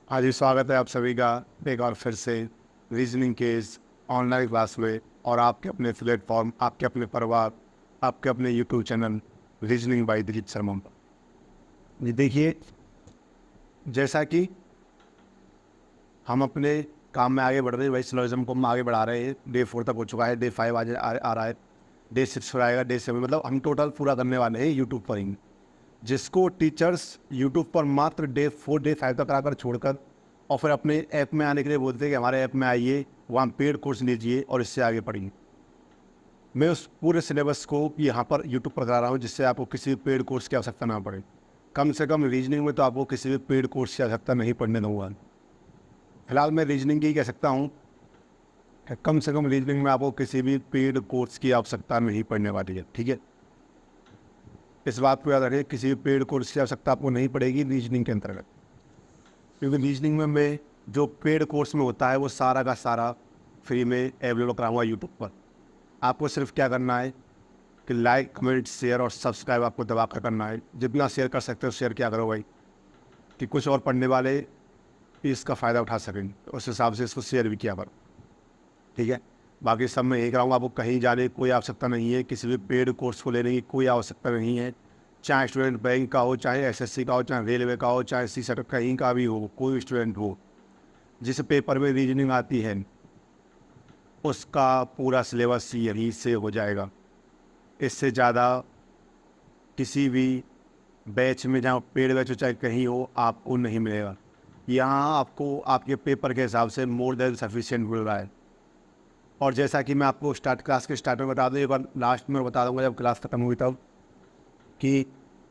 हाँ जी, स्वागत है आप सभी का एक बार फिर से रीजनिंग के इस ऑनलाइन क्लास में। और आपके अपने प्लेटफॉर्म, आपके अपने परिवार, आपके अपने YouTube channel reasoning bye Dilip Sharma पर। जी देखिए, जैसा कि हम अपने काम में आगे बढ़ रहे हैं, वही सिलोजिज्म को हम आगे बढ़ा रहे हैं। डे 4 तक हो चुका है, डे 5 आज आ रहा है, डे 6 पर आएगा, डे 7 मतलब हम टोटल पूरा करने वाले हैं यूट्यूब पर ही। जिसको टीचर्स यूट्यूब पर मात्र डे 4 डे 5 तक आकर छोड़कर और फिर अपने ऐप में आने के लिए बोलते हैं कि हमारे ऐप में आइए, वहाँ पेड कोर्स लीजिए और इससे आगे पढ़िए। मैं उस पूरे सिलेबस को यहाँ पर यूट्यूब पर करा रहा हूँ, जिससे आपको किसी भी पेड कोर्स की आवश्यकता ना पड़े। कम से कम रीजनिंग में तो आपको किसी भी पेड कोर्स की आवश्यकता नहीं पड़ने दूँगा। फिलहाल मैं रीजनिंग की कह सकता हूँ कि कम से कम रीजनिंग में आपको किसी भी पेड कोर्स की आवश्यकता नहीं पड़ने वाली है। ठीक है, इस बात को याद रखें, किसी भी पेड कोर्स की आवश्यकता आपको नहीं पड़ेगी रीजनिंग के अंतर्गत। क्योंकि रीजनिंग में मैं जो पेड कोर्स में होता है वो सारा का सारा फ्री में अवेलेबल कराऊंगा यूट्यूब पर। आपको सिर्फ क्या करना है कि लाइक, कमेंट, शेयर और सब्सक्राइब आपको दबा कर करना है। जितना शेयर कर सकते हो शेयर क्या करो भाई, कि कुछ और पढ़ने वाले भी इसका फ़ायदा उठा सकें। तो उस हिसाब से इसको शेयर भी किया करो। ठीक है, बाकी सब मैं यही कराऊँगा। आपको कहीं जाने की कोई आवश्यकता नहीं है, किसी भी पेड कोर्स को लेने की कोई आवश्यकता नहीं है। चाहे स्टूडेंट बैंक का हो, चाहे एसएससी का हो, चाहे रेलवे का हो, चाहे सीसेट कहीं का भी हो, कोई स्टूडेंट हो जिस पेपर में रीजनिंग आती है उसका पूरा सिलेबस यहीं से हो जाएगा। इससे ज़्यादा किसी भी बैच में, जहाँ पेड बैच हो चाहे कहीं हो, आपको नहीं मिलेगा। यहाँ आपको आपके पेपर के हिसाब से मोर देन सफिशिएंट मिल रहा है। और जैसा कि मैं आपको क्लास के स्टार्ट में बता दूँ, एक बार लास्ट में बता दूँगा जब क्लास खत्म हुई तब, कि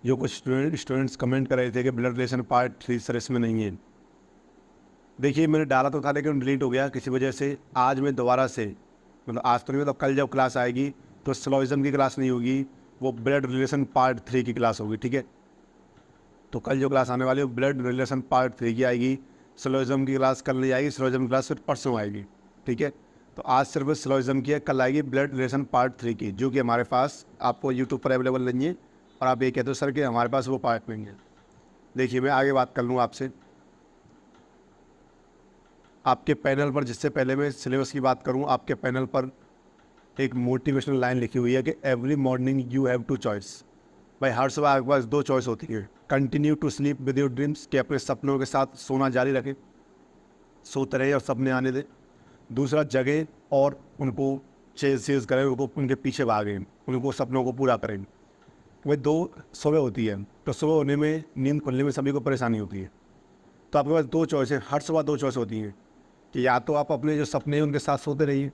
जो कुछ स्टूडेंट्स कमेंट कर रहे थे कि ब्लड रिलेशन पार्ट 3 सर इसमें नहीं है। देखिए, मैंने डाला तो था लेकिन डिलीट हो गया किसी वजह से। आज मैं दोबारा से, मतलब आज तो नहीं, मतलब कल जब क्लास आएगी तो सिलोजिज्म की क्लास नहीं होगी, वो ब्लड रिलेशन पार्ट 3 की क्लास होगी। ठीक है, तो कल जो क्लास आने वाली है ब्लड रिलेशन पार्ट 3 की आएगी। सिलोजिज्म की क्लास कल नहीं आएगी, सिलोजिज्म की क्लास फिर परसों आएगी। ठीक है, तो आज सिर्फ सिलोजिज्म की है, कल आएगी ब्लड रिलेशन पार्ट 3 की, जो कि हमारे पास आपको यूट्यूब पर अवेलेबल नहीं है। और आप ये कहते हो सर कि हमारे पास वो पार्ट नहीं है। देखिए, मैं आगे बात कर लूँ आपसे आपके पैनल पर। जिससे पहले मैं सिलेबस की बात करूं, आपके पैनल पर एक मोटिवेशनल लाइन लिखी हुई है कि every morning you have two choice. भाई, हर सुबह आपके पास दो चॉइस होती है। Continue to sleep with your dreams, कि अपने सपनों के साथ सोना जारी रखें, सोते रहे और सपने आने दें। दूसरा, जगें और उनको चेज करें, उनको उनके पीछे भागें, उनको सपनों को पूरा करें। वही दो सुबह होती है, तो सुबह होने में, नींद खुलने में सभी को परेशानी होती है। तो आपके पास दो चॉइस है, हर सुबह दो चॉइस होती हैं, कि या तो आप अपने जो सपने हैं उनके साथ सोते रहिए,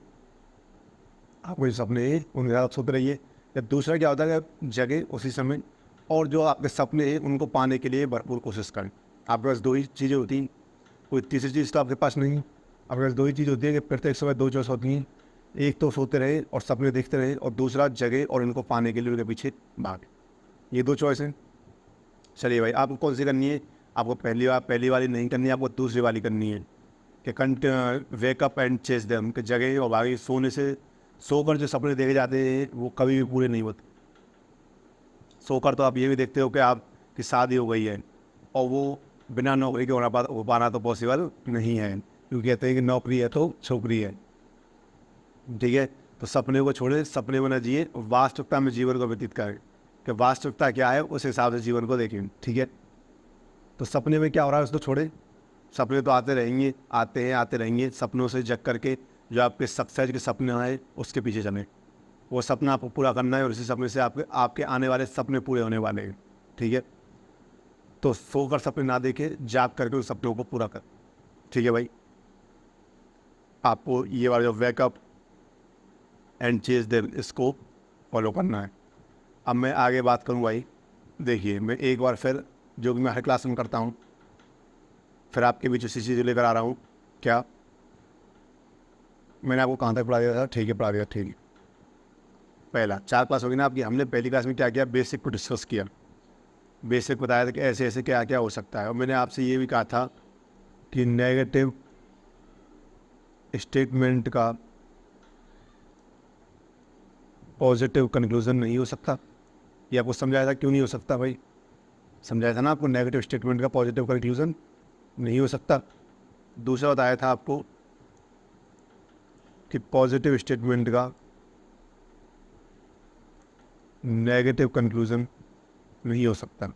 आपको जो सपने हैं उनके साथ सोते रहिए। या दूसरा क्या होता है कि जगह उसी समय, और जो आपके सपने हैं उनको पाने के लिए भरपूर कोशिश करें। आपके पास दो ही चीज़ें होती हैं, कोई तीसरी चीज़ तो आपके पास नहीं है। आपके पास दो ही चीज़ होती है कि प्रत्येक समय दो चॉइस होती हैं। एक तो सोते रहे और सपने देखते रहे, और दूसरा जगह और इनको पाने के लिए उनके पीछे भागे। ये दो चॉइस हैं। चलिए भाई, आपको कौन सी करनी है? आपको पहली वाली नहीं करनी है, आपको दूसरी वाली करनी है कि वेकअप एंड चेस देम, कि जगह और भागी। सोकर जो सपने देखे जाते हैं वो कभी भी पूरे नहीं होते। सोकर तो आप ये भी देखते हो कि आपकी शादी हो गई है, और वो बिना नौकरी के हो पाना तो पॉसिबल नहीं है, क्योंकि कहते हैं कि नौकरी है तो छोकरी है। ठीक है, तो सपने को छोड़े, सपने में न जिए, वास्तविकता में जीवन को व्यतीत करें, कि वास्तविकता क्या है उस हिसाब से जीवन को देखें। ठीक है, तो सपने में क्या हो रहा है उसको छोड़े। सपने तो आते रहेंगे, आते हैं, आते रहेंगे। सपनों से जग करके जो आपके सक्सेस के सपने हैं उसके पीछे चलें। वो सपना आपको पूरा करना है, और इसी सपने से आपके आपके आने वाले सपने पूरे होने वाले हैं। ठीक है, तो सोकर सपने ना देखें, जाग करके उस सपनों को पूरा कर। ठीक है भाई, आपको ये वाला जो वेकअप एंड चेज देम, इसको फॉलो करना है। अब मैं आगे बात करूँ भाई। देखिए, मैं एक बार फिर, जो कि मैं हर क्लास में करता हूँ, फिर आपके बीच उसी चीज़ लेकर आ रहा हूँ। क्या मैंने आपको कहाँ तक पढ़ा दिया था? ठीक है, पढ़ा दिया। ठीक है, पहला 4 क्लास होगी ना आपकी। हमने पहली क्लास में क्या किया? बेसिक को डिस्कस किया। बेसिक बताया था कि ऐसे ऐसे क्या क्या हो सकता है। और मैंने आपसे ये भी कहा था कि नेगेटिव स्टेटमेंट का पॉजिटिव कंक्लूजन नहीं हो सकता। ये आपको समझाया था, क्यों नहीं हो सकता भाई? समझाया था ना आपको, नेगेटिव स्टेटमेंट का पॉजिटिव कंक्लूजन। नहीं हो सकता। दूसरा बताया था आपको कि पॉजिटिव स्टेटमेंट का नेगेटिव कंक्लूजन नहीं हो सकता।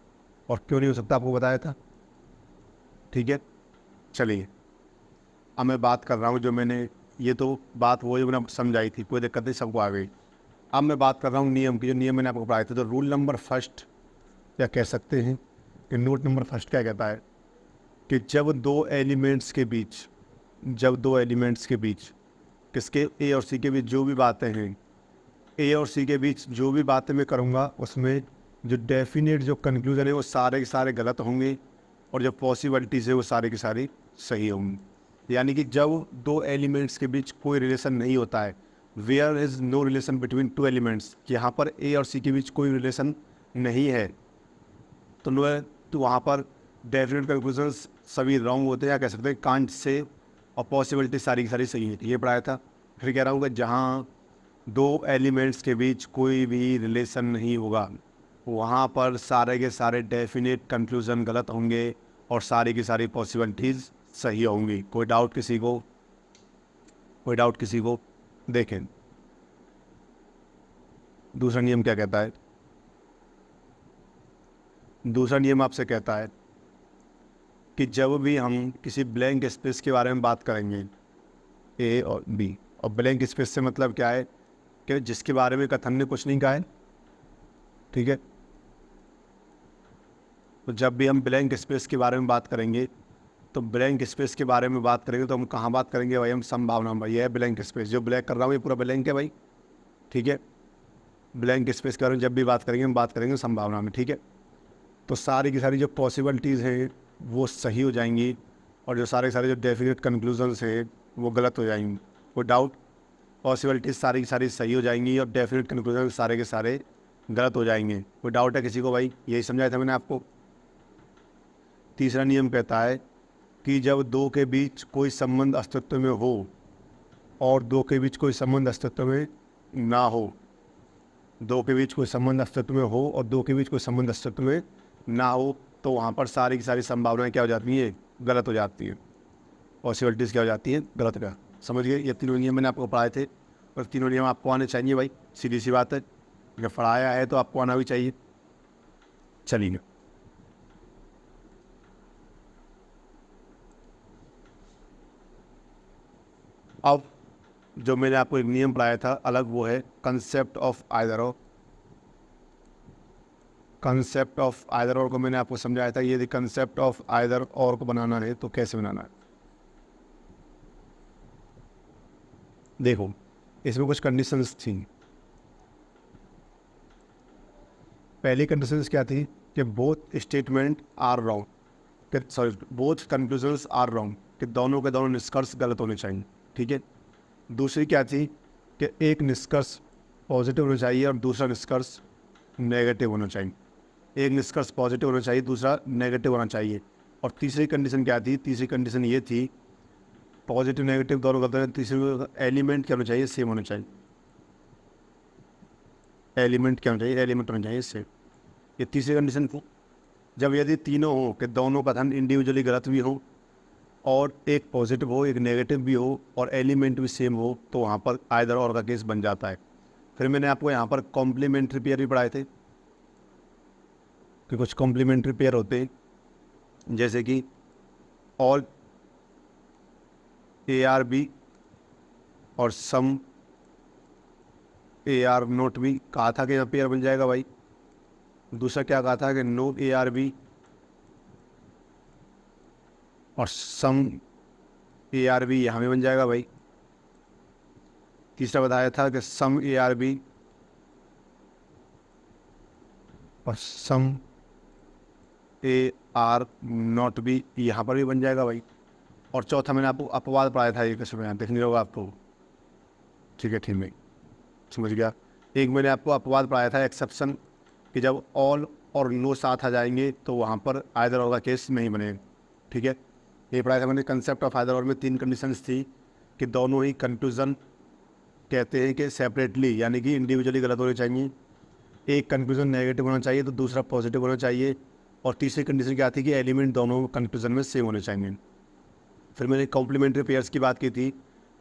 और क्यों नहीं हो सकता आपको बताया था। ठीक है, चलिए अब मैं बात कर रहा हूँ जो मैंने, ये तो बात वो जो मैंने समझाई थी, कोई दिक्कत नहीं, सबको आ गई। अब मैं बात कर रहा हूँ नियम की, जो नियम मैंने आपको पढ़ाए थे। तो रूल नंबर फर्स्ट, या कह सकते हैं कि नोट नंबर फर्स्ट क्या कहता है कि जब दो एलिमेंट्स के बीच किसके, ए और सी के बीच जो भी बातें हैं, ए और सी के बीच जो भी बातें मैं करूँगा उसमें जो डेफिनेट जो कंक्लूजन है वो सारे के सारे गलत होंगे, और जो पॉसिबिलिटीज़ है वो सारी की सारी सही होंगी। यानी कि जब दो एलिमेंट्स के बीच कोई रिलेशन नहीं होता है, where is no relation between two elements, यहाँ पर ए और सी के बीच कोई रिलेशन नहीं है, तो तो वहाँ पर डेफिनेट कंक्लूजन्स सभी रॉन्ग होते हैं, या कह सकते हैं कांट से, और पॉसिबिलिटी सारी की सारी सही है। ये पढ़ाया था। फिर कह रहा हूँ कि जहाँ दो एलिमेंट्स के बीच कोई भी रिलेशन नहीं होगा, वहाँ पर सारे के सारे डेफिनेट कंक्लूजन गलत होंगे, और सारी की सारी पॉसिबिलिटीज़ सही होंगी। कोई डाउट किसी को? देखें दूसरा नियम क्या कहता है। दूसरा नियम आपसे कहता है कि जब भी हम किसी ब्लैंक स्पेस के बारे में बात करेंगे, ए और बी, और ब्लैंक स्पेस से मतलब क्या है कि जिसके बारे में कथन ने कुछ नहीं कहा है, ठीक है। तो जब भी हम ब्लैंक स्पेस के बारे में बात करेंगे, तो ब्लैंक स्पेस के बारे में बात करेंगे तो हम कहाँ बात करेंगे भाई? हम संभावना में। ये है ब्लैंक स्पेस, जो ब्लैक कर रहा हूँ ये पूरा ब्लैंक है भाई, ठीक है। ब्लैंक स्पेस के बारे में जब भी बात करेंगे हम बात करेंगे संभावना में, ठीक है। तो सारी की सारी जो पॉसिबिलिटीज़ हैं वो सही हो जाएंगी, और जो सारे के सारे जो डेफिनेट कंक्लूजन्स हैं वो गलत हो जाएंगी। कोई डाउट? पॉसिबिलिटीज़ सारी की सारी सही हो जाएंगी, और डेफिनेट कंक्लूजन सारे के सारे गलत हो जाएंगे। कोई डाउट है किसी को भाई? यही समझाया था मैंने आपको। तीसरा नियम कहता है कि जब दो के बीच कोई संबंध अस्तित्व में हो, और दो के बीच कोई संबंध अस्तित्व में ना हो, दो के बीच कोई संबंध अस्तित्व में हो और दो के बीच कोई संबंध अस्तित्व में ना हो, तो वहाँ पर सारी की सारी संभावनाएं क्या हो जाती हैं? गलत हो जाती हैं। पॉसिबिलिटीज़ क्या हो जाती हैं? गलत का। समझ गए? ये तीनों नियम मैंने आपको पढ़ाए थे, और तीनों नियम आपको आने चाहिए भाई, सीधी सी बात है। जब पढ़ाया है तो आपको आना भी चाहिए। चलिए अब जो मैंने आपको एक नियम पढ़ाया था अलग, वो है कंसेप्ट ऑफ आइदर और। कंसेप्ट ऑफ आइदर और को मैंने आपको समझाया था। ये कंसेप्ट ऑफ आइदर और को बनाना है तो कैसे बनाना है? देखो इसमें कुछ कंडीशंस थी। पहली कंडीशंस क्या थी कि बोथ स्टेटमेंट आर रॉन्ग, कि sorry both conclusions are wrong, कि दोनों के दोनों निष्कर्ष गलत होने चाहिए, ठीक है। दूसरी क्या थी कि एक निष्कर्ष पॉजिटिव होना चाहिए और दूसरा निष्कर्ष नेगेटिव होना चाहिए। एक निष्कर्ष पॉजिटिव होना चाहिए, दूसरा नेगेटिव होना चाहिए। और तीसरी कंडीशन क्या थी? तीसरी कंडीशन ये थी पॉजिटिव नेगेटिव दोनों गलत है। तीसरी एलिमेंट क्या होना चाहिए? सेम होना चाहिए। एलिमेंट क्या होना चाहिए? एलिमेंट होना चाहिए सेम। ये तीसरी कंडीशन थी। जब यदि तीनों हो कि दोनों कथन इंडिविजुअली गलत भी हो, और एक पॉजिटिव हो एक नेगेटिव भी हो, और एलिमेंट भी सेम हो, तो वहाँ पर आइदर और का केस बन जाता है। फिर मैंने आपको यहाँ पर कॉम्प्लीमेंट्री पेयर भी पढ़ाए थे कि कुछ कॉम्प्लीमेंट्री पेयर होते हैं, जैसे कि ऑल ए आर बी और सम ए आर नोट बी। कहा था कि यहाँ पेयर बन जाएगा भाई। दूसरा क्या कहा था कि नो ए आर बी और सम ए आर बी यहाँ भी बन जाएगा भाई। तीसरा बताया था कि सम ए आर बी और सम ए आर नॉट बी यहाँ पर भी बन जाएगा भाई। और चौथा मैंने आपको अपवाद पढ़ाया था, ये कैसे में देखने होगा आपको, ठीक है, ठीक है, समझ गया। एक मैंने आपको अपवाद पढ़ाया था एक्सेप्शन, कि जब ऑल और नो साथ आ जाएंगे तो वहाँ पर आइदर और का केस नहीं बनेगा, ठीक है। ये पढ़ाया था मैंने कंसेप्ट ऑफ आइदर और में तीन कंडीशंस थी कि दोनों ही कंक्लूजन कहते हैं कि सेपरेटली यानी कि इंडिविजुअली गलत होने चाहिए। एक कंक्लूजन नेगेटिव होना चाहिए तो दूसरा पॉजिटिव होना चाहिए, और तीसरी कंडीशन क्या थी कि एलिमेंट दोनों कंक्लूजन में सेम होने चाहिए। फिर मैंने कॉम्प्लीमेंट्री पेयर्स की बात की थी,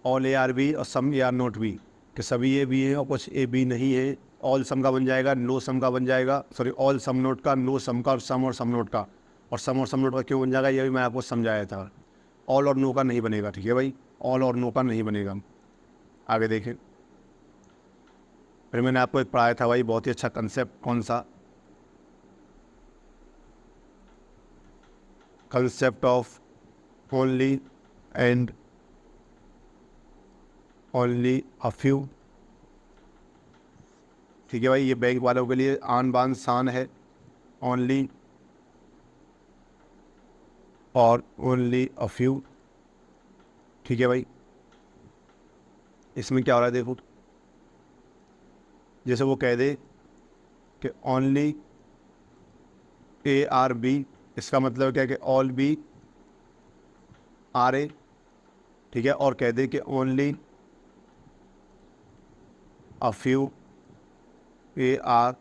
ऑल ए आर बी और सम ए आर नॉट बी, कि सभी ए बी है और कुछ ए बी नहीं है। ऑल सम का बन जाएगा, नो सम का बन जाएगा, सॉरी ऑल सम नोट का, नो सम का, और सम नोट का। और सम नोट का क्यों बन जाएगा ये भी मैं आपको समझाया था। ऑल और नो का नहीं बनेगा, ठीक है भाई, ऑल और नो का नहीं बनेगा। आगे देखें, फिर मैंने आपको एक पढ़ाया था भाई बहुत ही अच्छा कंसेप्ट, कौन सा, concept of only and only a few. ठीक है भाई, ये बैंक वालों के लिए आन बान शान है, ओनली और ओनली अ फ्यू। ठीक है भाई, इसमें क्या हो रहा है देखो, जैसे वो कह दे कि ओनली ए आर बी, इसका मतलब क्या है कि ऑल बी आर ए, ठीक है, और कह दे कि only a few A are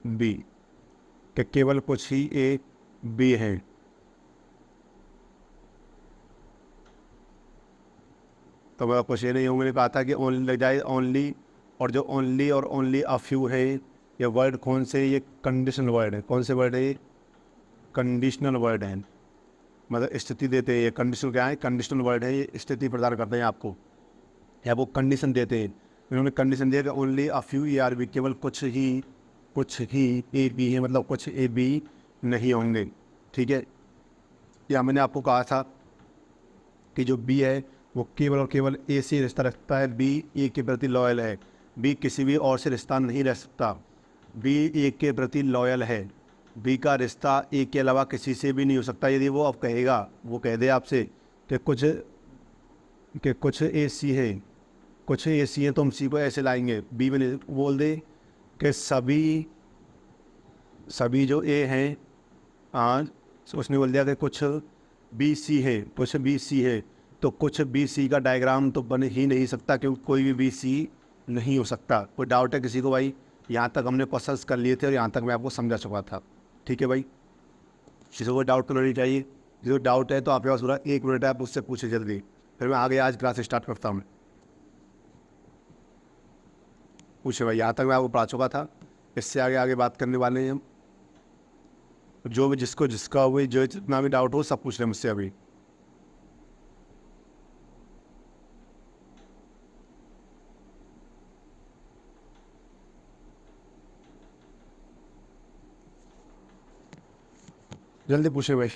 B, कि केवल कुछ ही ए बी हैं। तो मैं कुछ ये नहीं हूँ, मैंने कहा था कि ओनली लग जाए ओनली, और जो ओनली और ओनली अ फ्यू है ये वर्ड कौन से, ये कंडीशनल वर्ड है। कौन से वर्ड है ये, कंडीशनल वर्ड है, मतलब स्थिति देते हैं। ये कंडीशनल क्या है, कंडीशनल वर्ड है, ये स्थिति प्रदान करते हैं आपको, या वो कंडीशन देते हैं। इन्होंने कंडीशन दिया कि only a few A are B, केवल कुछ ही ए बी है, मतलब कुछ ए बी नहीं होंगे। ठीक है, या मैंने आपको कहा था कि जो बी है वो केवल और केवल ए से रिश्ता रखता है, बी ए के प्रति लॉयल है, बी किसी भी और से रिश्ता नहीं रख सकता, बी ए के प्रति लॉयल है, बी का रिश्ता ए के अलावा किसी से भी नहीं हो सकता। यदि वो अब कहेगा, वो कह दे आपसे कि कुछ ए सी है, कुछ ए सी है, तो हम सी को ऐसे लाएंगे, बी में नहीं, बोल दे कि सभी जो ए हैं, आज उसने बोल दिया कि कुछ बी सी है, कुछ बी सी है, तो कुछ बी सी का डायग्राम तो बन ही नहीं सकता, क्योंकि कोई भी बी सी नहीं हो सकता। कोई डाउट है किसी को भाई? यहाँ तक हमने क्वेश्चंस कर लिए थे और यहाँ तक मैं आपको समझा चुका था। ठीक है भाई, किसी को डाउट तो नहीं चाहिए। जो डाउट है तो आपके पास पूरा 1 मिनट है, आप उससे पूछे जल्दी, फिर मैं आगे आज क्लास स्टार्ट करता हूँ। पूछे भाई, यहाँ तक मैं आपको पढ़ा चुका था, इससे आगे आगे बात करने वाले हैं हम। जो भी जिसका हुई जो जितना भी डाउट हो सब पूछ लें मुझसे अभी। जल्दी पूछे भाई।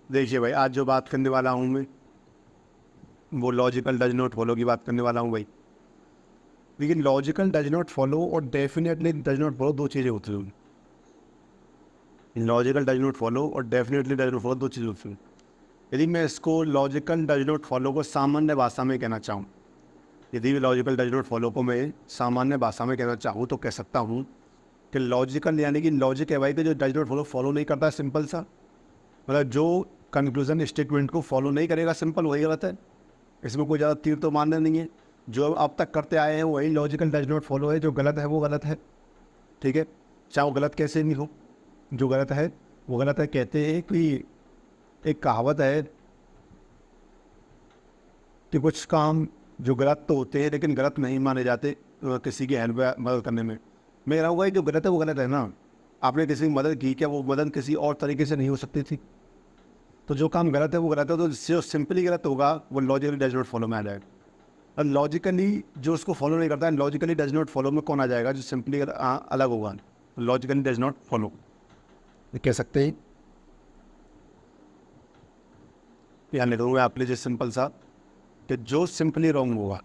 देखिए भाई, आज जो बात करने वाला हूँ मैं वो लॉजिकल डज नॉट फॉलो की बात करने वाला हूँ भाई। लेकिन लॉजिकल डज नॉट फॉलो और डेफिनेटली डज नॉट फॉलो दो चीज़ें होती हैं। लॉजिकल डज नॉट फॉलो और डेफिनेटली डज नॉट फॉलो दो चीज़ें होती हैं। यदि मैं इसको लॉजिकल डज नॉट फॉलो को सामान्य भाषा में कहना चाहूँ, यदि लॉजिकल डज नॉट फॉलो को मैं सामान्य भाषा में कहना चाहूँ तो कह सकता हूँ कि लॉजिकल यानी कि लॉजिक है भाई, कि जो डज नॉट फॉलो नहीं करता है, सिंपल सा, मतलब जो कंक्लूजन स्टेटमेंट को फॉलो नहीं करेगा, सिंपल वही गलत है। इसमें कोई ज़्यादा तीर तो मानना नहीं है। जो अब तक करते आए हैं वही लॉजिकल डज नॉट फॉलो है, जो गलत है वो गलत है। ठीक है, चाहे वो गलत कैसे नहीं हो, जो गलत है वो गलत है। कहते हैं कि एक कहावत है कि कुछ काम जो गलत तो होते हैं लेकिन गलत नहीं माने जाते किसी की हेल्प मदद करने में। मैं कह रहा हूँ भाई, जो गलत है वो गलत है ना। आपने किसी की मदद की, क्या वो मदद किसी और तरीके से नहीं हो सकती थी? तो जो काम गलत है वो गलत है, तो जो सिंपली गलत होगा वो लॉजिकली डज नॉट फॉलो में आ जाएगा। और लॉजिकली जो उसको फॉलो नहीं करता है, लॉजिकली डज नॉट फॉलो में कौन आ जाएगा? जो सिंपली अलग होगा, लॉजिकली डज नॉट फॉलो कह सकते हैं। यहाँ लिखूंगा आपके लिए सिंपल सा, कि जो सिंपली रॉन्ग होगा,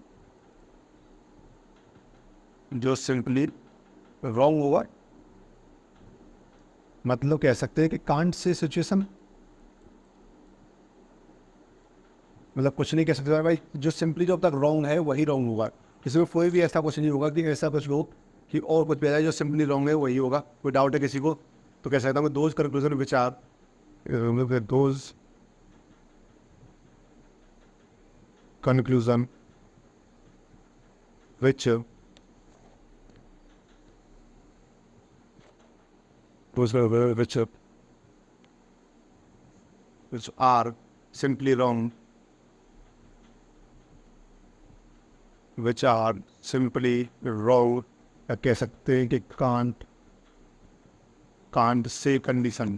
जो सिंपली रॉन्ग होगा, मतलब कह सकते हैं कि कांट से सिचुएशन, मतलब कुछ नहीं कह सकते भाई। जो सिंपली जो अब तक रॉन्ग है वही रॉन्ग होगा। इसमें कोई भी ऐसा कुछ नहीं होगा कि ऐसा कुछ हो कि और कुछ भी है, जो सिंपली रॉन्ग है वही होगा। कोई डाउट है किसी को? तो कह सकता हूँ those conclusion which are those conclusion which which are simply wrong, which are simply wrong, या कह सकते हैं कि can't say condition,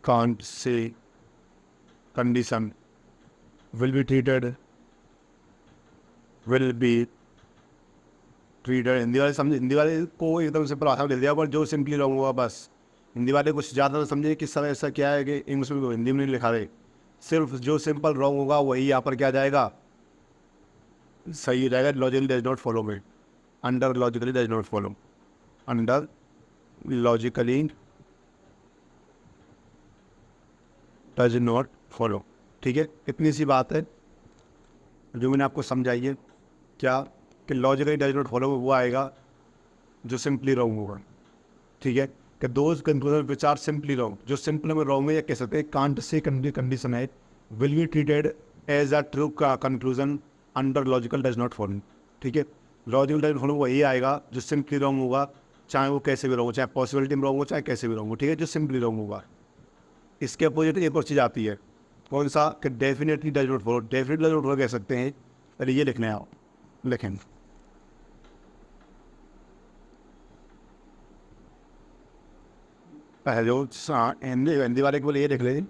can't say condition will be treated Hindi वाले समझे, हिंदी वाले को एकदम सिंपल भाषा में लिख दिया, पर जो सिंपली रॉन्ग हुआ बस। हिंदी वाले कुछ ज़्यादा तो समझे किस तरह ऐसा क्या है कि इंग्लिश में हिंदी में नहीं लिखा रहे, सिर्फ जो सिंपल रॉन्ग होगा वही यहाँ पर क्या जाएगा, सही हो जाएगा। लॉजिकली डज नॉट फॉलो में, under logically does not follow, under logically does not follow. ठीक है, इतनी सी बात है जो मैंने आपको समझाई है। क्या कि लॉजिकली डज नॉट फॉलो वो आएगा जो सिंपली रॉन्ग होगा। ठीक है, कि those conclusion which are simply wrong, जो सिंपल में रॉन्ग है या कह सकते हैं कांट से कंडीशन है, will be treated as a true conclusion under logical does not follow. ठीक है, लॉजिकल डज नॉट फॉलो वही आएगा जो सिंपली रॉन्ग होगा, चाहे वो कैसे भी रॉन्ग हो, चाहे पॉसिबिलिटी में रॉन्ग हो, चाहे कैसे भी रॉन्ग हो। ठीक है, जो सिंपली रॉन्ग होगा। इसके अपोजिट एक और चीज़ आती है, कौन सा, कि definitely does not follow. Definitely does not follow कह सकते हैं, अरे ये लिखने आओ, लिखें पहले जो हिंदी वाले को बोले ये लिख लें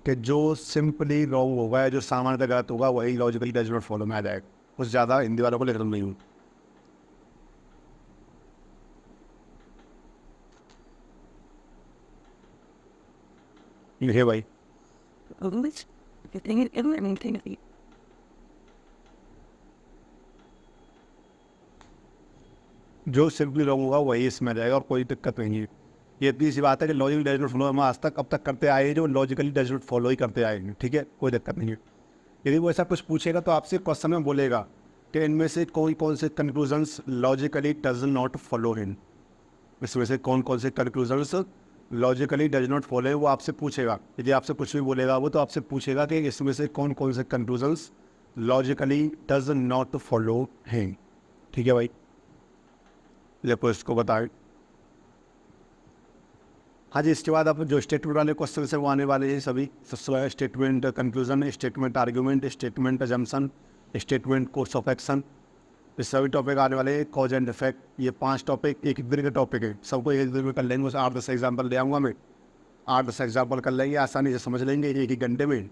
कि जो सिंपली रॉन्ग होगा या जो सामान्यतः गलत होगा वही लॉजिकली डज नॉट फॉलो में आ जाएगा। कुछ ज़्यादा हिंदी वालों को लिख नहीं हूँ। लिखे भाई, जो सिंपली रॉन्ग होगा वही इसमें आ जाएगा और कोई दिक्कत नहीं है। ये इतनी सी बात है कि लॉजिकली डज नॉट फॉलो हम आज तक अब तक करते आए हैं, जो लॉजिकली डज नॉट फॉलो ही करते आए हैं। ठीक है, कोई दिक्कत नहीं है। यदि वो ऐसा कुछ पूछेगा तो आपसे क्वेश्चन में बोलेगा कि इनमें से कौन से conclusions logically does not follow in, इसमें से कौन से conclusions logically does not follow है, वो आपसे पूछेगा। यदि आपसे कुछ भी बोलेगा वो तो आपसे पूछेगा कि इसमें से कौन से conclusions logically does not follow हैं। ठीक है भाई, देखो इसको बताएं। हाँ जी, इसके बाद आप जो स्टेटमेंट वाले क्वेश्चन है वो आने वाले हैं सभी। सबसे पहले statement conclusion, statement argument, statement assumption, statement course of action, ये सभी टॉपिक आने वाले हैं। कॉज एंड इफेक्ट, ये 5 टॉपिक एक दिन के टॉपिक है, सबको एक दिन में कर लेंगे। उसे 8-10 एग्जाम्पल ले आऊँगा मैं, 8-10 एग्जाम्पल कर लेंगे, आसानी से समझ लेंगे एक एक घंटे में।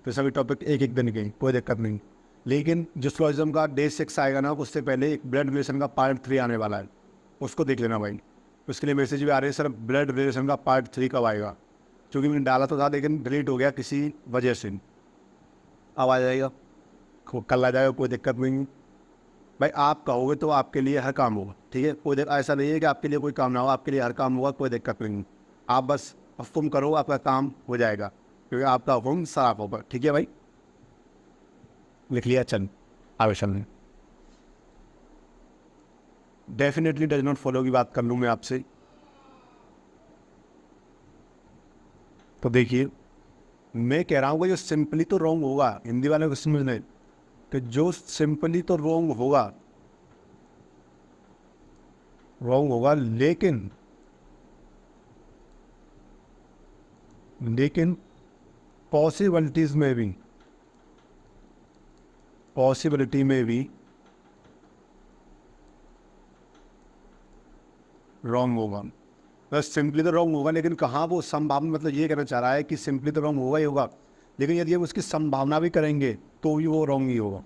तो सभी टॉपिक एक दिन के, कोई दिक्कत नहीं। लेकिन जो स्लोइज्म का डे 6 आएगा ना, उससे पहले एक ब्लड रिलेशन का पार्ट 3 आने वाला है, उसको देख लेना भाई। उसके लिए मैसेज भी आ रहे हैं, सर ब्लड रिलेशन का पार्ट 3 कब आएगा, क्योंकि मैंने डाला तो था लेकिन डिलीट हो गया किसी वजह से। अब आ जाएगा, कल आ जाएगा, कोई दिक्कत नहीं भाई। आप कहोगे तो आपके लिए हर काम होगा। ठीक है, कोई ऐसा नहीं है कि आपके लिए कोई काम ना हो, आपके लिए हर काम होगा, कोई दिक्कत नहीं। आप बस हुक्म करो, आपका काम हो जाएगा, क्योंकि आपका हुक्म साफ होगा। ठीक है भाई, लिख लिया, चल आवेशन में। डेफिनेटली डज नॉट फॉलो की बात कर लूँ मैं आपसे, तो देखिए मैं कह रहा हूँ कि जो सिंपली तो रॉन्ग होगा, हिंदी वाले को समझने कि जो सिंपली तो रॉन्ग होगा, लेकिन पॉसिबिलिटी में भी रॉन्ग होगा। बस सिंपली तो रॉन्ग होगा, लेकिन कहाँ वो संभावना, मतलब ये कहना चाह रहा है कि सिंपली तो रॉन्ग होगा ही होगा, लेकिन यदि हम उसकी संभावना भी करेंगे तो भी वो रॉन्ग ही होगा।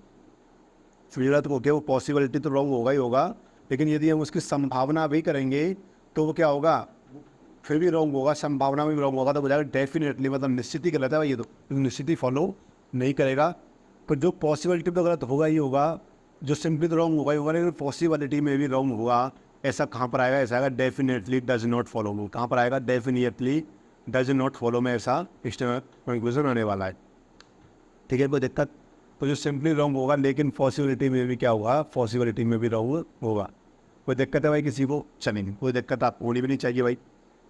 समझ तो ओके, वो पॉसिबिलिटी तो रॉन्ग होगा ही होगा, लेकिन यदि हम उसकी संभावना भी करेंगे तो वो क्या होगा, फिर भी रॉन्ग होगा। संभावना में भी रॉन्ग होगा तो बजाय डेफिनेटली, मतलब निश्चित ही गलत है भाई, ये तो निश्चित ही फॉलो नहीं करेगा। पर जो पॉसिबिलिटी तो गलत होगा ही होगा, जो सिंपली तो रॉन्ग होगा ही होगा, लेकिन पॉसिबिलिटी में भी रॉन्ग होगा। ऐसा कहाँ पर आएगा, ऐसा आएगा डेफिनेटली डज नॉट फॉलो में। कहाँ पर आएगा, डेफिनेटली डज नॉट फॉलो में, ऐसा कंक्लूजन आने वाला है। ठीक है, कोई दिक्कत। तो जो सिंपली रॉन्ग होगा लेकिन पॉसिबिलिटी में भी क्या होगा, पॉसिबिलिटी में भी रॉन्ग होगा। कोई दिक्कत है भाई किसी को? चलेंगे, कोई दिक्कत आपको होनी भी नहीं चाहिए भाई,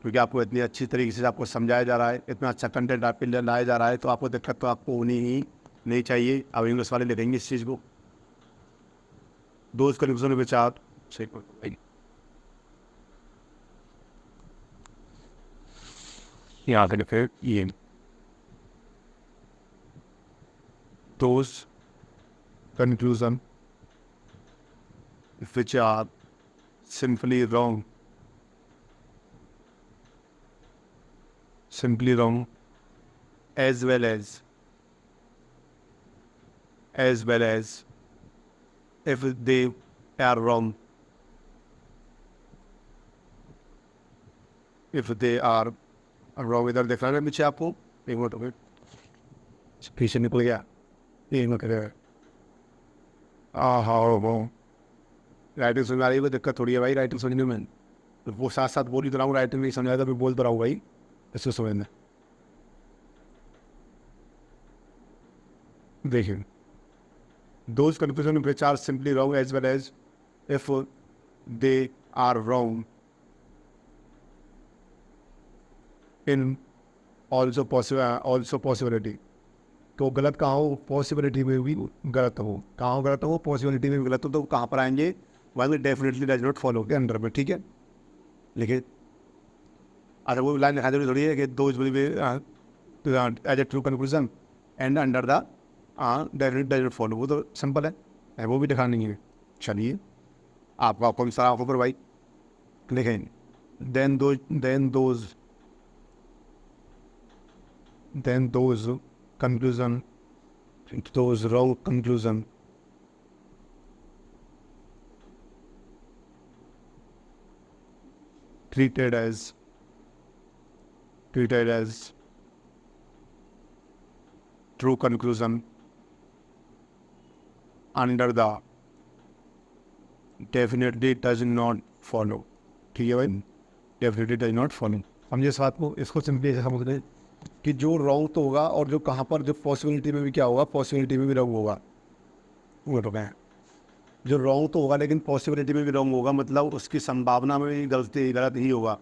क्योंकि आपको इतनी अच्छी तरीके से आपको समझाया जा रहा है, इतना अच्छा कंटेंट आपके लिए लाया जा रहा है, तो आपको दिक्कत तो आपको होनी ही नहीं चाहिए। अब इंग्लिश वाले लिखेंगे इस चीज़ को, दोस्त कन्फ्यूजन विचार से भाई, यहाँ से लिखे ये दोस्त conclusion which are simply wrong, as well as if they are wrong, if they are wrong, इधर दिख रहा है पीछे आपको, एक मिनट वेट, पीछे निकल गया, एक मिनट करेगा, हाँ वो राइटिंग समझ आ रही है, कोई दिक्कत थोड़ी है भाई राइटिंग समझने में, तो वो साथ साथ बोल ही तो रहा हूँ, राइटिंग नहीं समझ आया तो मैं बोल तो रहा हूँ भाई, इसको समझना। देखिए, those conclusions which are simply wrong, as well as if they are wrong in also possibility, तो गलत कहाँ हो? पॉसिबिलिटी में भी गलत हो, कहाँ हो गलत हो? पॉसिबिलिटी में भी गलत हो, तो कहाँ पर आएंगे? वहाँ डेफिनेटली डज नॉट फॉलो के अंडर में, ठीक है। लेकिन अच्छा वो लाइन लिखा जरूरी थोड़ी है कि those will be as a true conclusion and under the definite does not follow, वो तो सिंपल है, वो भी दिखानी है। चलिए आपका कौन सा आंखों पर भाई लिखें, then those conclusion, those wrong conclusion treated as true conclusion under the definitely does not follow, ठीक है भाई, definitely does not follow। समझे इस बात को? इसको सिंपली ऐसे समझ लें कि जो रॉन्ग तो होगा, और जो कहाँ पर जो पॉसिबिलिटी में भी क्या होगा, पॉसिबिलिटी में भी रॉन्ग होगा, वो तो क्या है, जो रॉन्ग तो होगा लेकिन पॉसिबिलिटी में भी रॉन्ग होगा, मतलब उसकी संभावना में भी गलत ही होगा।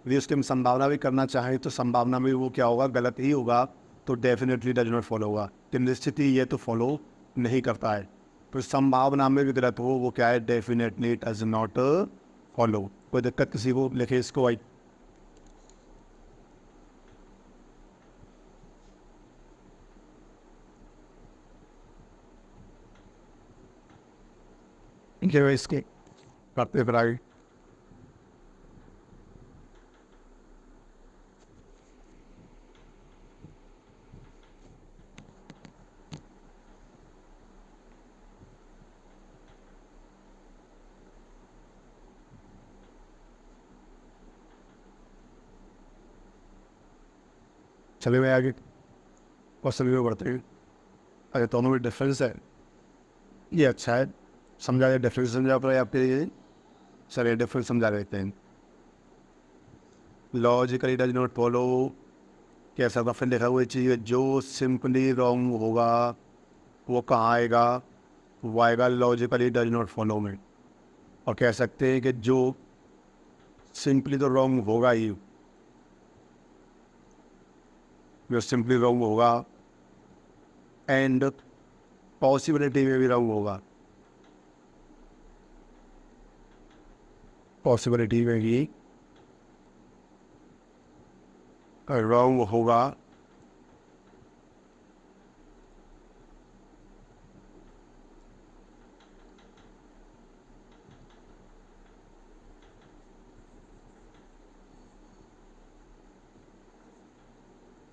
यदि उसकी हम संभावना भी करना चाहें तो संभावना में वो क्या होगा, गलत ही होगा, तो डेफिनेटली डज नॉट फॉलो होगा, तो निश्चित ही ये तो फॉलो नहीं करता है। तो संभावना में भी गलत हो, वो क्या है, डेफिनेटली डज नॉट फॉलो। कोई दिक्कत किसी को? लिखे इसको भाई, इसके करते फिर आगे। चले भाई आगे क्वेश्चन में बढ़ते हैं। अच्छा दोनों में डिफरेंस है, ये अच्छा है, समझा जाए, डिफरेंस समझा पड़ा आपके लिए, सर ये डिफरेंस समझा देते हैं। लॉजिकली डज नॉट फॉलो, कैसा का फिर लिखा हुआ चीज़, जो सिंपली रॉन्ग होगा वो कहाँ आएगा, वो आएगा लॉजिकली डज नॉट फॉलो में। और कह सकते हैं कि जो सिंपली तो रॉन्ग होगा ही, जो सिंपली रॉन्ग होगा एंड पॉसिबिलिटी में भी रॉन्ग होगा, पॉसिबिलिटी में भी रॉन्ग होगा,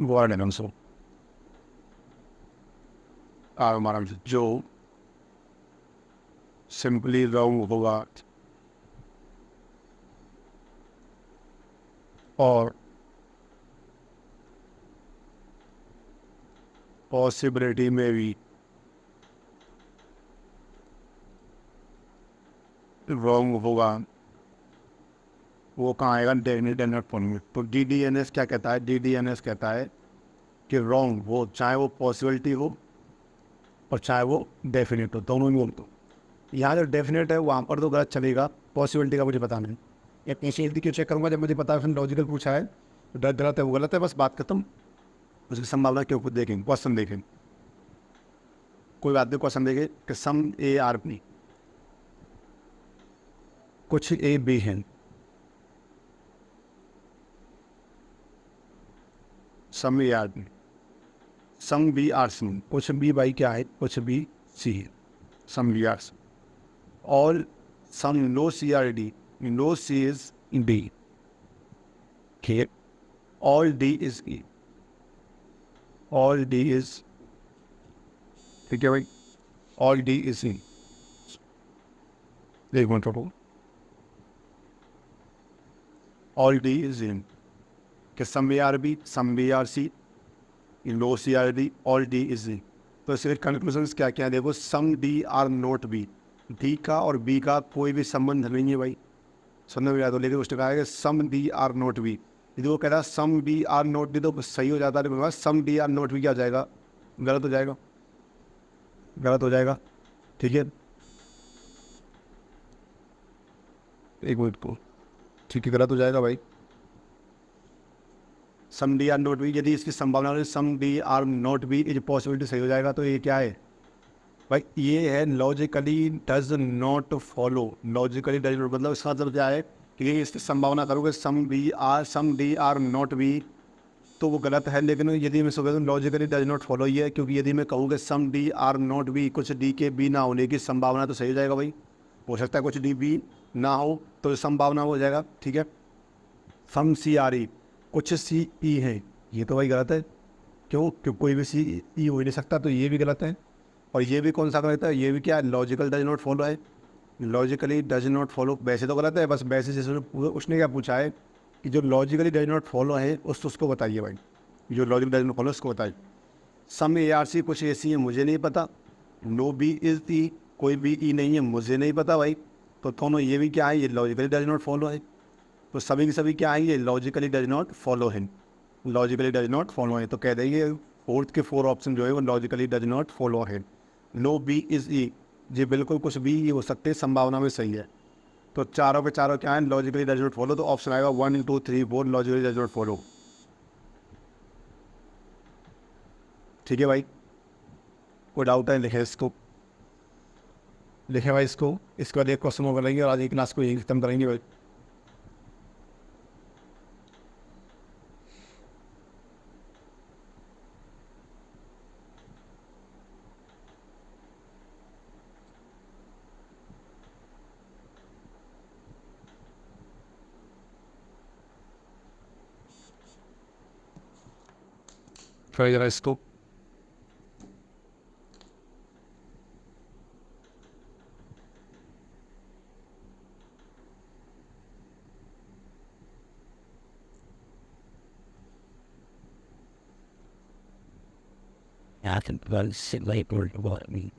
वर्ड है सो हमारा जो सिंपली रॉन्ग होगा और पॉसिबिलिटी में भी रॉन्ग होगा, वो कहाँ आएगा, डेफिनेट एंड नॉट फॉलोइंग। तो DDNS क्या कहता है, DDNS कहता है कि रॉन्ग वो चाहे वो पॉसिबिलिटी हो और चाहे वो डेफिनेट हो, दोनों ही बोल दो। यहाँ जो डेफिनेट है वहाँ पर तो गलत चलेगा, पॉसिबिलिटी का मुझे पता नहीं। या पॉसिबिलिटी क्यों चेक करूँगा जब मुझे पता है फिर लॉजिकल पूछा है तो गलत है वो गलत है, बस बात खत्म। उसकी संभावना क्यों खुद देखेंगे, क्वेश्चन देखेंगे, कोई बात नहीं, क्वेश्चन देखे कि सम ए आर बी, कुछ ए बी है, some A are B, some B are C, कुछ बी बाई क्या है, कुछ बी सी है, some B are C, all some no C are D, no C is D, ठीक, all D is E, all D is, ठीक है भाई, ऑल डी इज ई। एक मिनट रुको, ऑल डी इज इन कि some A are B, some B are C, no C are D, all D is E. तो इसके conclusion क्या क्या है देखो, some D are not B, D का और बी का कोई भी संबंध नहीं है भाई, सुनने में याद हो, लेकिन उसने कहा है कि सम डी आर नोट बी, यदि वो कह रहा है some D are not B तो सही हो जाता है, लेकिन सम डी आर नोट बी क्या हो जाएगा, गलत हो जाएगा, गलत हो जाएगा, ठीक है, एक मिनट को, ठीक है, गलत हो जाएगा भाई। Some D are not B, यदि इसकी संभावना है some D are not B is possibility सही हो जाएगा, तो ये क्या है भाई, ये है logically does not follow, logically does not, मतलब इसका मतलब क्या है कि इसकी संभावना करोगे सम डी आर नॉट बी तो वो गलत है, लेकिन यदि मैं सोचता हूँ लॉजिकली डज नॉट फॉलो ये है, क्योंकि यदि मैं कहूँ कि सम डी आर नॉट बी, कुछ डी के बी ना होने की संभावना, तो सही हो जाएगा भाई, हो सकता है कुछ डी बी ना हो तो संभावना हो जाएगा, ठीक है। सम सी आर ई, कुछ सी ई है, ये तो भाई गलत है, क्यों कोई भी सी ई हो ही नहीं सकता, तो ये भी गलत है। और ये भी कौन सा गलत है, ये भी क्या लॉजिकल डज नॉट फॉलो है, लॉजिकली डज नॉट फॉलो, वैसे तो गलत है, बस वैसे जैसे उसने क्या पूछा है कि जो लॉजिकली डज नॉट फॉलो है उसको बताइए भाई, जो लॉजिकल डज नॉट फॉलो उसको बताइए। सम ए आर सी, कुछ ए सी है मुझे नहीं पता, नो बी इज ई, कोई भी ई नहीं है मुझे नहीं पता भाई, तो दोनों ये भी क्या है, ये लॉजिकली डज नॉट फॉलो है, तो सभी की सभी क्या है, ये लॉजिकली डज नॉट फॉलो है, लॉजिकली डज नॉट फॉलो है, तो कह देंगे फोर्थ के 4 ऑप्शन जो है वो लॉजिकली डज नॉट फॉलो है। नो बी इज ई, जी बिल्कुल कुछ भी ये हो सकते हैं, संभावना में सही है, तो चारों के चारों क्या है, लॉजिकली डज नॉट फॉलो, तो ऑप्शन आएगा 1 2 3 4 लॉजिकली डज नॉट फॉलो, ठीक है भाई। कोई डाउट है लिखे इसको, लिखे भाई इसको, इसके बाद एक क्वेश्चन और करेंगे और आज एक क्लास को यही खत्म करेंगे भाई। फिर जरा इसको, I can run sit late or what me.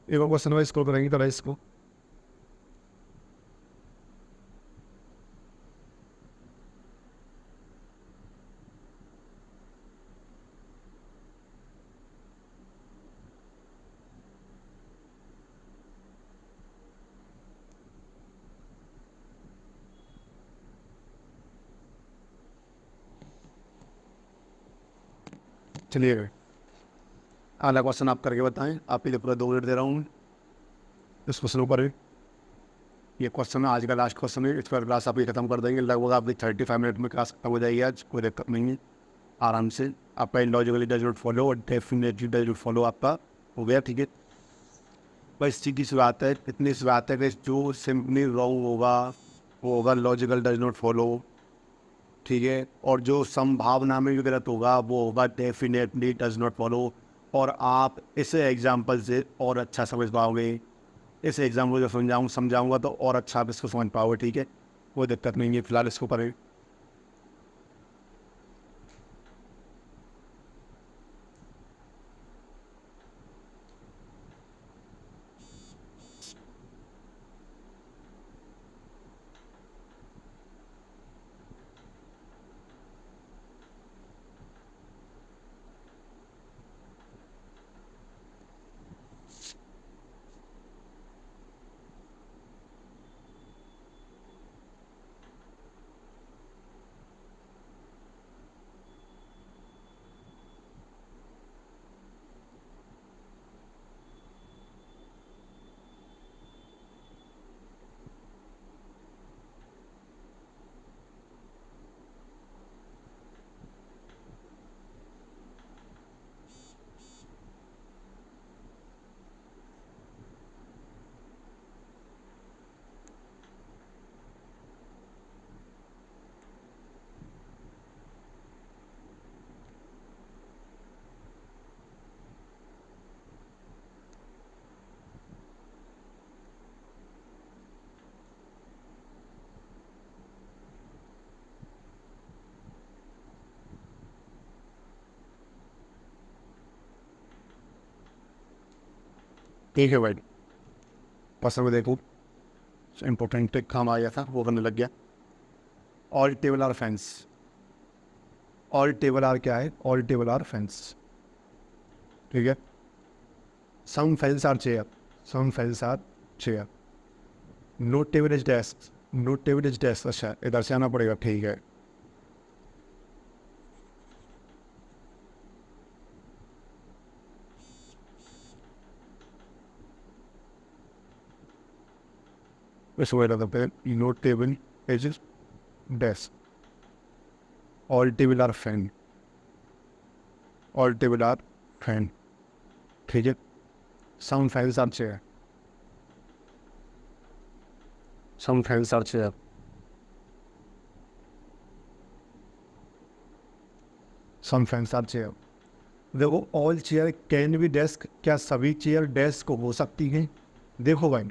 एक और क्वेश्चन भाई इसको करेंगे तो इसको, चलिए अगला क्वेश्चन आप करके बताएं, आप ये पूरा 2 मिनट दे रहा हूँ इस क्वेश्चन पर। ये क्वेश्चन है आज का लास्ट क्वेश्चन है, इस पर क्लास आप ये खत्म कर देंगे, लगभग आपकी 35 मिनट में क्लास खत्म हो जाएगी आज, कोई दिक्कत नहीं है, आराम से आपका लॉजिकली डज नॉट फॉलो और डेफिनेटली डज नॉट फॉलो आपका हो गया, ठीक है। बस सीधी सी बात है, इतनी सी बात है कि जो सिंपली रॉन्ग होगा वो होगा लॉजिकल डज नॉट फॉलो, ठीक है, और जो संभावना में भी गलत होगा वो होगा डेफिनेटली डज नॉट फॉलो। और आप इस एग्जाम्पल से और अच्छा समझ पाओगे, इस एग्जाम्पल जो समझाऊंगा तो और अच्छा आप इसको समझ पाओगे, ठीक है, कोई दिक्कत नहीं है, फिलहाल इसको पढ़ें। ठीक है भाई, पसंद में देखो इम्पोर्टेंट काम आ गया था वो करने लग गया। All table are fans, all table are क्या है, ऑल टेबल आर फैंस, ठीक है। Some fans are chair, some fans are chair. No table is desk, no table is desk, अच्छा इधर से आना पड़ेगा, ठीक है। इस वजह पे no table is desk, all table are fan, all table are fan, ठीक है। Some fans are chair, some fans are chair, some fans are chair. देखो all chair can be desk, क्या सभी चेयर डेस्क हो सकती हैं? देखो भाई,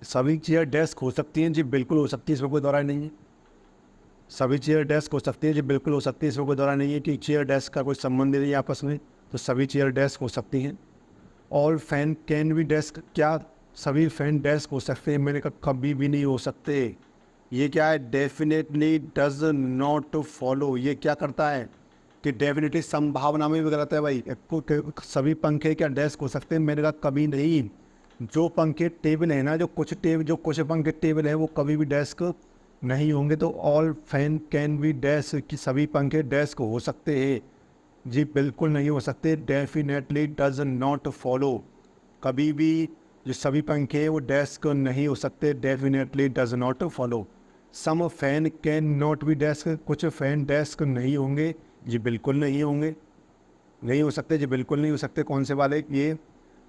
सभी चेयर डेस्क हो सकती हैं जी, बिल्कुल हो सकती है, इसमें कोई दौरा नहीं है। सभी चेयर डेस्क हो सकती है जी, बिल्कुल हो सकती है, इसमें कोई दौरा नहीं है कि चेयर डेस्क का कोई संबंध नहीं है आपस में, तो सभी चेयर डेस्क हो सकती हैं। All fan can be desk, क्या सभी फैन डेस्क हो सकते हैं? मैंने कहा कभी भी नहीं हो सकते। ये क्या है, डेफिनेटली डज नॉट फॉलो। ये क्या करता है कि डेफिनेटली संभावना में भी गलत है भाई। सभी पंखे क्या डेस्क हो सकते हैं? मैंने कहा कभी नहीं। जो पंखे टेबल है ना, जो कुछ पंखे टेबल है वो कभी भी डेस्क नहीं होंगे। तो all fan can be desk, कि सभी पंखे डेस्क हो सकते हैं जी, बिल्कुल नहीं हो सकते। डेफिनेटली डज नॉट फॉलो, कभी भी जो सभी पंखे हैं वो डेस्क नहीं हो सकते। Definitely does not follow. Some fan can not be desk, कुछ फैन डेस्क नहीं होंगे जी, बिल्कुल नहीं होंगे, नहीं हो सकते जी, बिल्कुल नहीं हो सकते। कौन से वाले? ये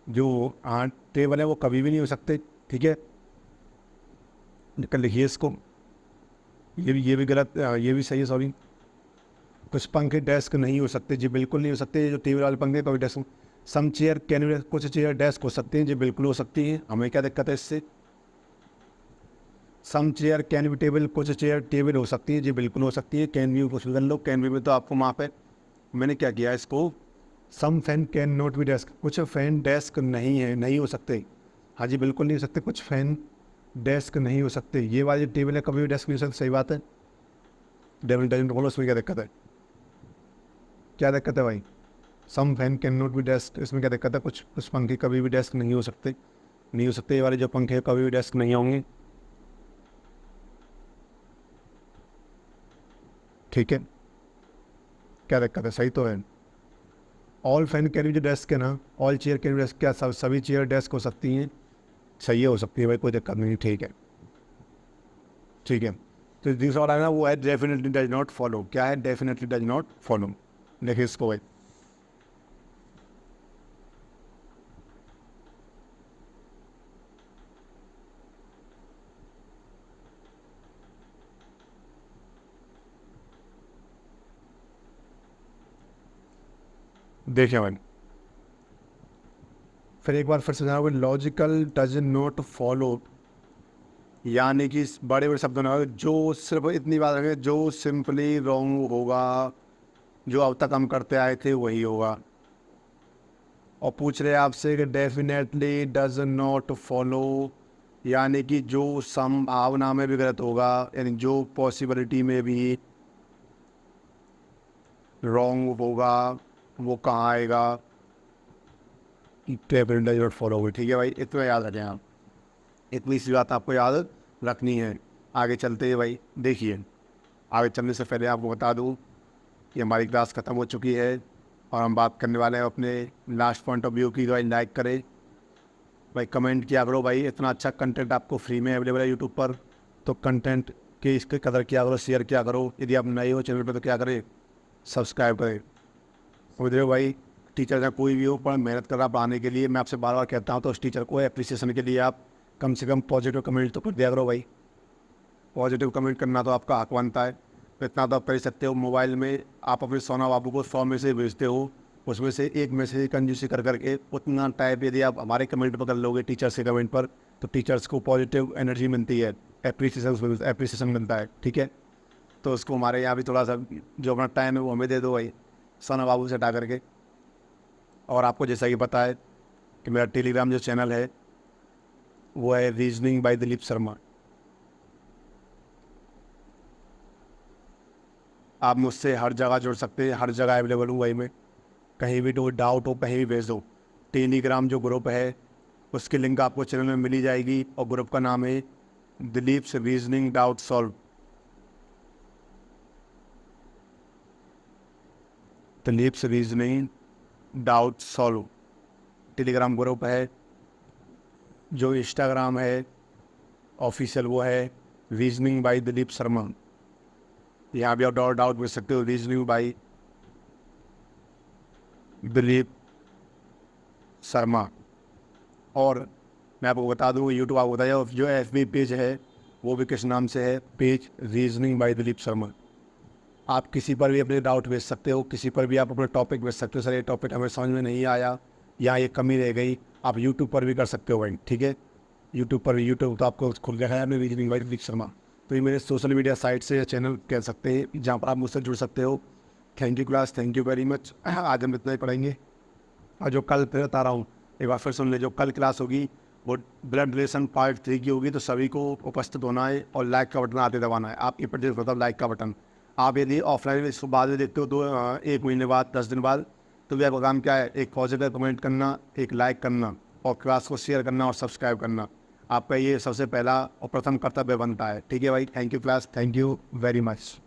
जो टेबल है वो कभी भी नहीं हो सकते, ठीक है। लिखिए इसको, ये भी गलत, ये भी सही है, सॉरी। कुछ पंखे डेस्क नहीं हो सकते जी, बिल्कुल नहीं हो सकते। ये जो टेबल वाले पंखे कभी डेस्क, सम चेयर कैन, कुछ चेयर डेस्क हो सकती हैं जी, बिल्कुल हो सकती हैं, हमें क्या दिक्कत है इससे। सम चेयर कैन बी टेबल, कुछ चेयर टेबल हो सकती है जी, बिल्कुल हो सकती है। कैन बी कुछ बदल लो, कैन बी में तो आपको माफ है, मैंने क्या किया इसको। Some fan can not be desk, कुछ फैन डेस्क नहीं है, नहीं हो सकते। हाँ जी, बिल्कुल नहीं हो सकते, कुछ फैन डेस्क नहीं हो सकते। ये वाली टेबल है कभी भी डेस्क नहीं हो सकती, सही बात है। डेबल डजंट बोलो, उसमें क्या दिक्कत है? क्या दिक्कत है भाई? Some fan can not be desk, इसमें क्या दिक्कत है? कुछ पंखे कभी भी डेस्क नहीं हो सकते, नहीं हो सकते। ये वाले जो पंखे कभी भी डेस्क नहीं होंगे, ठीक है। क्या दिक्कत है? सही तो है। All fan can be desk है ना, all chair can be desk, क्या सभी चेयर डेस्क हो सकती हैं? सही है, हो सकती है भाई, कोई दिक्कत नहीं, ठीक है, ठीक है। तो दूसरा वाला है ना, वो है डेफिनेटली डज नॉट फॉलो। क्या है? Definitely does not follow. देखिए इसको भाई, देखिए भाई, फिर एक बार फिर से जनाब, लॉजिकल डज नॉट फॉलो, यानी कि बड़े बड़े शब्दों में जो सिर्फ इतनी बात रखें, जो सिंपली रॉन्ग होगा, जो अब तक हम करते आए थे वही होगा। और पूछ रहे आपसे कि डेफिनेटली डज नॉट फॉलो, यानी कि जो संभावना में भी गलत होगा, यानी जो पॉसिबिलिटी में भी रॉन्ग होगा वो कहाँ आएगा? डेफिनेटली डज नॉट फॉलो होगी, ठीक है भाई, इतना याद रखें आप, इतनी सी बात आपको याद रखनी है। आगे चलते हैं भाई, देखिए आगे चलने से पहले आपको बता दूँ कि हमारी क्लास ख़त्म हो चुकी है और हम बात करने वाले हैं अपने लास्ट पॉइंट ऑफ व्यू की। भाई लाइक करें भाई, कमेंट किया करो भाई, इतना अच्छा कंटेंट आपको फ्री में अवेलेबल है यूट्यूब पर, तो कंटेंट की इसकी कदर किया करो, शेयर किया करो। यदि आप नए हो चैनल पर तो क्या करें, सब्सक्राइब करें। समझ रहे हो भाई, टीचर या कोई भी हो पर मेहनत कर रहा पढ़ाने के लिए, मैं आपसे बार बार कहता हूँ, तो उस टीचर को अप्रिसिएशन के लिए आप कम से कम पॉजिटिव कमेंट तो कर दिया करो भाई। पॉजिटिव कमेंट करना तो आपका हक बनता है, तो इतना तो आप कर ही सकते हो। मोबाइल में आप अपने सोना बाबू को 100 मैसेज भेजते हो, उसमें से एक मैसेज कंजूसी कर करके उतना टाइप यदि आप हमारे कमेंट पर कर लोगे, टीचर्स के कमेंट पर, तो टीचर्स को पॉजिटिव एनर्जी मिलती है, एप्रिसिएशन मिलता है, ठीक है। तो उसको हमारे यहाँ भी थोड़ा सा जो अपना टाइम है वो हमें दे दो भाई, सोना बाबू से हटा करके। और आपको जैसा कि पता है कि मेरा टेलीग्राम जो चैनल है वो है रीजनिंग बाय दिलीप शर्मा। आप मुझसे हर जगह जुड़ सकते हैं, हर जगह अवेलेबल हूँ वही में। कहीं भी कोई डाउट हो कहीं भी भेज दो। टेलीग्राम जो ग्रुप है उसकी लिंक आपको चैनल में मिली जाएगी और ग्रुप का नाम है Dilip's reasoning doubt solve. Dilip's reasoning doubt solve Telegram group है। जो इंस्टाग्राम है ऑफिशियल वो है रीजनिंग बाय दिलीप शर्मा। यहाँ भी आप डाउट पूछ सकते हो, रीजनिंग बाय दिलीप शर्मा। और मैं आपको बता दूँ यूट्यूब आपको बताया जो FB पेज है वो भी किस नाम से है, page reasoning bye Dilip Sharma. आप किसी पर भी अपने डाउट भेज सकते हो, किसी पर भी आप अपना टॉपिक भेज सकते हो, सर ये टॉपिक हमें समझ में नहीं आया या ये कमी रह गई, आप यूट्यूब पर भी कर सकते हो भाई, ठीक है। यूट्यूब पर भी, यूट्यूब तो आपको खुल गया है आपने रीजनिंग बाय दिलीप शर्मा। तो ये मेरे सोशल मीडिया साइट से या चैनल कह सकते हैं जहाँ पर आप मुझसे जुड़ सकते हो। Thank you class, thank you very much. आज हम इतना ही पढ़ेंगे और जो कल फिर बता रहा हूँ एक बार फिर सुन ले, जो कल क्लास होगी वो ब्लड रिलेशन पार्ट 3 की होगी। तो सभी को उपस्थित होना है और लाइक का बटन आते दबाना है। आपकी प्रति मतलब लाइक का बटन। आप यदि ऑफलाइन में इसको बाद में देखते हो 1 महीने बाद 10 दिन बाद, तो भी आपका काम क्या है, एक पॉजिटिव कमेंट करना, एक लाइक करना और क्लास को शेयर करना और सब्सक्राइब करना। आपका ये सबसे पहला और प्रथम कर्तव्य बनता है, ठीक है भाई। Thank you class, thank you very much.